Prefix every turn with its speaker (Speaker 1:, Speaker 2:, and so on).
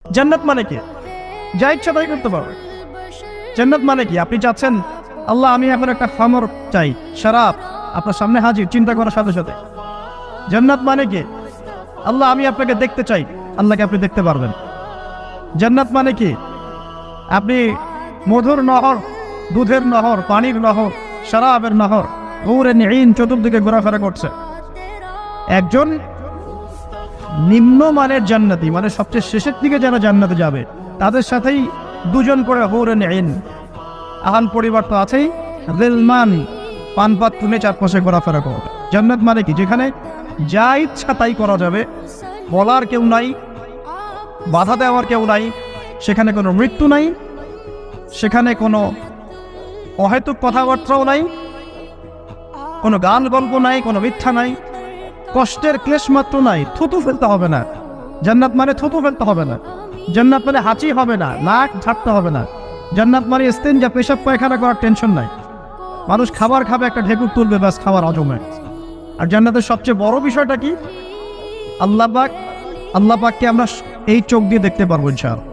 Speaker 1: জান্নাত মানে কি? যা ইচ্ছা তাই করতে পারবে। জান্নাত মানে কি? আপনি চাচ্ছেন আল্লাহ আমি এখন একটা খামর চাই, শরাব আপনার সামনে হাজির, চিন্তা করার সাথে সাথে। জান্নাত মানে কি? আল্লাহ আমি আপনাকে দেখতে চাই, আল্লাহকে আপনি দেখতে পারবেন। জান্নাত মানে কি? আপনি মধুর নহর, দুধের নহর, পানির নহর, শরাবের নহর, হুরে নিঈন চতুর্দিকে ঘোরাফেরা করছে। একজন নিম্নমানের জান্নাতি, মানে সবচেয়ে শেষের দিকে যারা জান্নাতে যাবে, তাদের সাথেই দুজন করে হুরে নিঈন, আহাল পরিবার তো আছেই, রিলমান পানপাত তুলে চারপাশে ঘোরাফেরা করবে। জান্নাত মানে কি? যেখানে যা ইচ্ছা তাই করা যাবে, বলার কেউ নাই, বাধা দেওয়ার কেউ নাই, সেখানে কোনো মৃত্যু নাই, সেখানে কোনো অহেতুক কথাবার্তাও নাই, কোনো গান গল্প নাই, কোনো মিথ্যা নাই, কষ্টের ক্লেশ মাত্র নাই, থুতু ফেলতে হবে না। জান্নাত মানে থুতু ফেলতে হবে না। জান্নাত মানে হাঁচি হবে না, নাক ঝাড়তে হবে না। জান্নাত মানে ইস্তেঞ্জা, পেশাব পায়খানা করার টেনশন নাই। মানুষ খাবার খাবে, একটা ঢেকুর তুলবে, ব্যাস খাবার হজমে। আর জান্নাতের সবচেয়ে বড় বিষয়টা কি? আল্লাহ পাককে আমরা এই চোখ দিয়ে দেখতে পারবো ইনশাআল্লাহ।